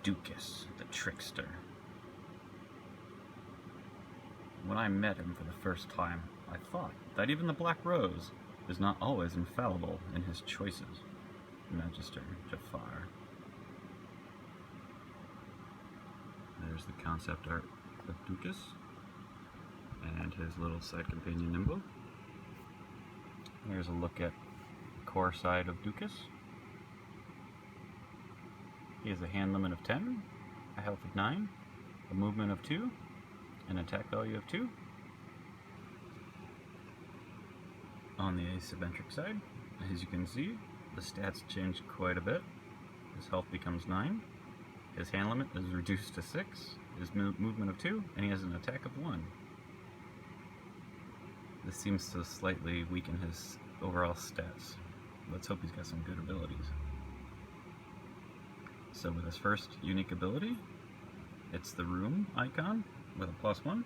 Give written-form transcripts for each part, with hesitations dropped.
Dukas, the trickster. When I met him for the first time, I thought that even the Black Rose is not always infallible in his choices. Magister Jafar. There's the concept art of Dukas and his little side companion Nimbo. Here's a look at the core side of Dukas. He has a hand limit of 10, a health of 9, a movement of 2, an attack value of 2. On the asymmetric side, as you can see, the stats change quite a bit. His health becomes 9, his hand limit is reduced to 6, his movement of 2, and he has an attack of 1. This seems to slightly weaken his overall stats. Let's hope he's got some good abilities. So with his first unique ability, it's the room icon with a +1.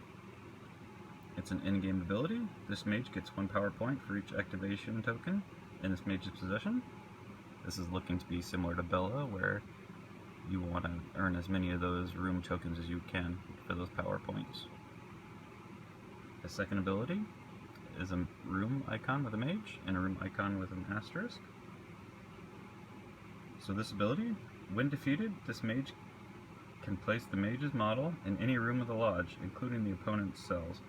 It's an in-game ability. This mage gets 1 power point for each activation token in this mage's possession. This is looking to be similar to Bella, where you want to earn as many of those room tokens as you can for those power points. The second ability is a room icon with a mage and a room icon with an asterisk. So this ability, when defeated, this mage can place the mage's model in any room of the lodge, including the opponent's cells.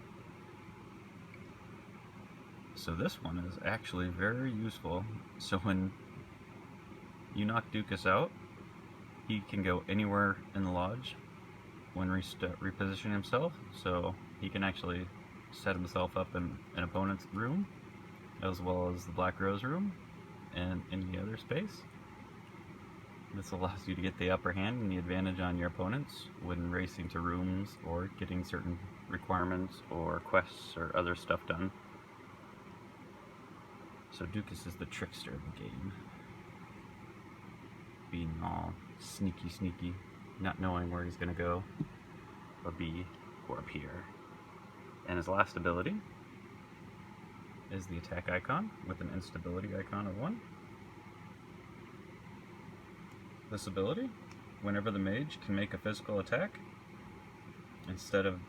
So this one is actually very useful. So when you knock Dukas out, he can go anywhere in the lodge when repositioning himself, so he can actually set himself up in an opponent's room, as well as the Black Rose room, and any other space. This allows you to get the upper hand and the advantage on your opponents when racing to rooms or getting certain requirements or quests or other stuff done. So Dukas is the trickster of the game. Being all sneaky, not knowing where he's gonna go or be or appear. And his last ability is the attack icon with an instability icon of 1. This ability, whenever the mage can make a physical attack, instead of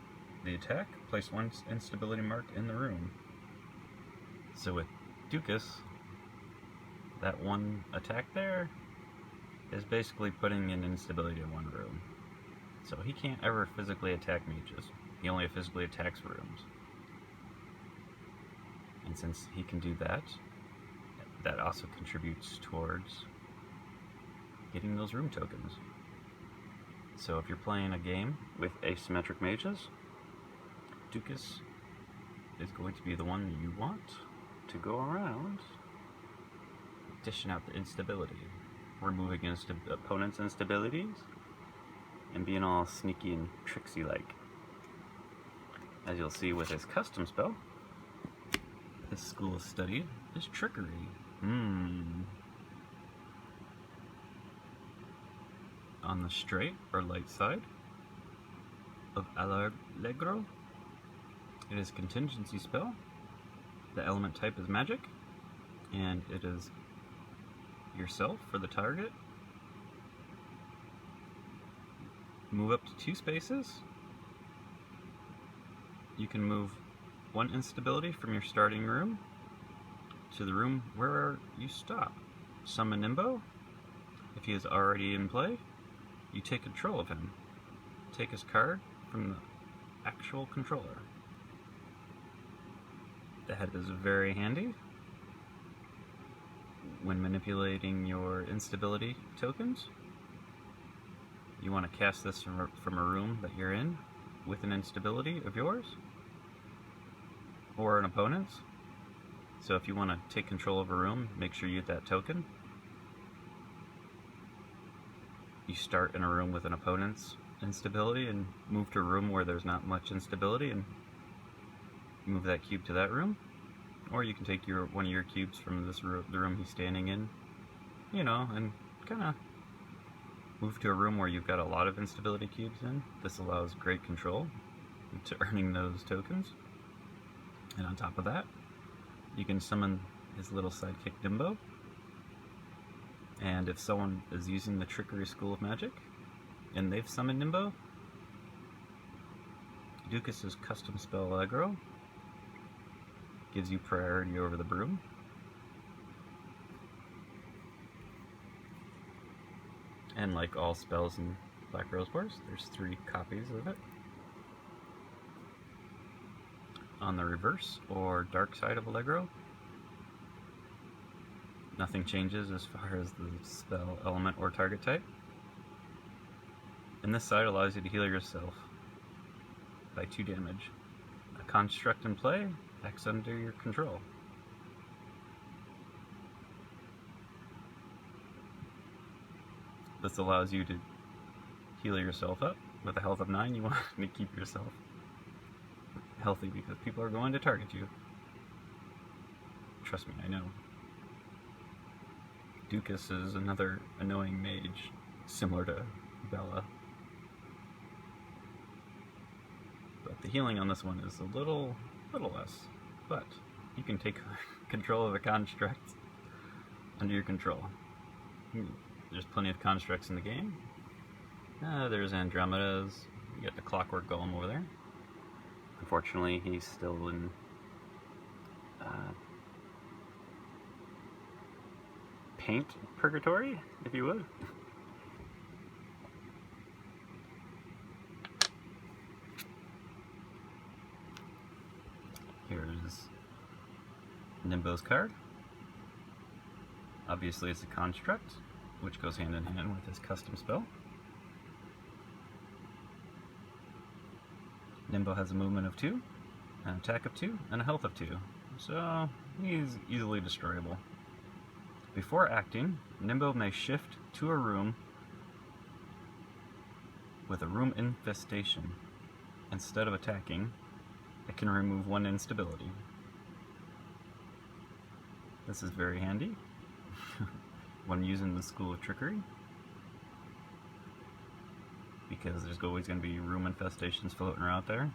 the attack, place 1 instability mark in the room. So with Dukas, that 1 attack there is basically putting an instability in 1 room. So he can't ever physically attack mages. He only physically attacks rooms. And since he can do that, that also contributes towards getting those room tokens. So if you're playing a game with asymmetric mages, Dukas is going to be the one you want to go around dishing out the instability, removing opponents' instabilities, and being all sneaky and tricksy-like. As you'll see with his custom spell, his school of study is trickery. On the straight or light side of Allegro, it is a contingency spell. The element type is magic, and it is yourself for the target. Move up to 2 spaces. You can move 1 instability from your starting room to the room where you stop. Summon Nimbo. If he is already in play, you take control of him. Take his card from the actual controller. That is very handy when manipulating your instability tokens. You want to cast this from a room that you're in with an instability of yours or an opponent's. So if you want to take control of a room, make sure you get that token. You start in a room with an opponent's instability and move to a room where there's not much instability and move that cube to that room. Or you can take one of your cubes from the room he's standing in, and kind of move to a room where you've got a lot of instability cubes in. This allows great control to earning those tokens. And on top of that, you can summon his little sidekick Nimbo. And if someone is using the Trickery School of Magic, and they've summoned Nimbo. Dukas' custom spell aggro gives you priority over the broom. And like all spells in Black Rose Wars, there's 3 copies of it. On the reverse, or dark side of Allegro, nothing changes as far as the spell, element, or target type. And this side allows you to heal yourself by 2 damage. A construct in play acts under your control. This allows you to heal yourself up with a health of 9. You want to keep yourself healthy because people are going to target you. Trust me, I know. Dukas is another annoying mage, similar to Bella. But the healing on this one is a little less. But you can take control of a construct under your control. There's plenty of constructs in the game. There's Andromeda's. You got the Clockwork Golem over there. Unfortunately, he's still in paint purgatory, if you would. Here's Nimbo's card. Obviously, it's a construct, which goes hand in hand with his custom spell. Nimbo has a movement of 2, an attack of 2, and a health of 2, so he's easily destroyable. Before acting, Nimbo may shift to a room with a room infestation. Instead of attacking, it can remove 1 instability. This is very handy when using the School of Trickery, because there's always going to be room infestations floating around there.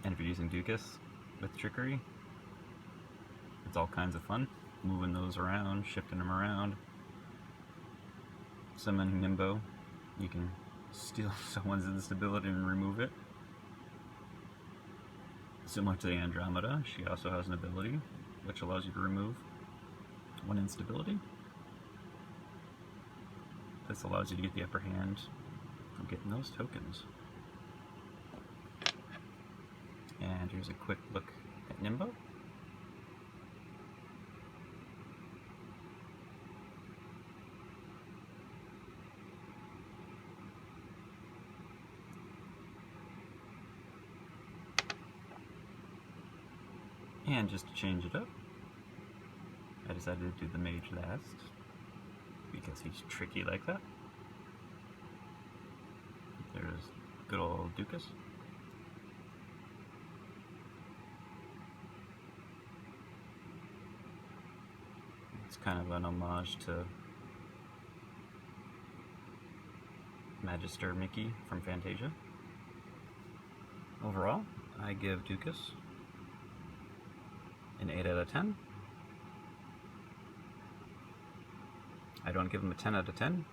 And if you're using Dukas with Trickery, it's all kinds of fun. Moving those around, shifting them around. Summoning Nimbo, you can steal someone's instability and remove it. Similar to the Andromeda, she also has an ability which allows you to remove 1 instability. This allows you to get the upper hand from getting those tokens. And here's a quick look at Nimbo. And just to change it up, I decided to do the mage last, because he's tricky like that. There's good old Dukas. It's kind of an homage to Magister Mickey from Fantasia. Overall, I give Dukas an 8 out of 10. I don't give him a 10 out of 10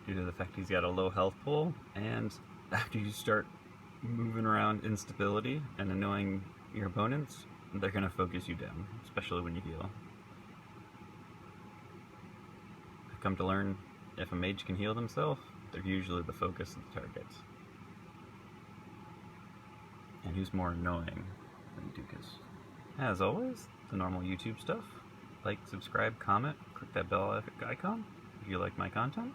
due to the fact he's got a low health pool, and after you start moving around instability and annoying your opponents, they're going to focus you down, especially when you heal. I've come to learn if a mage can heal themselves, they're usually the focus of the targets. And who's more annoying than Dukas? As always, the normal YouTube stuff. Like, subscribe, comment, click that bell icon if you like my content.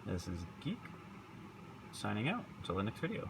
This is Geek, signing out until the next video.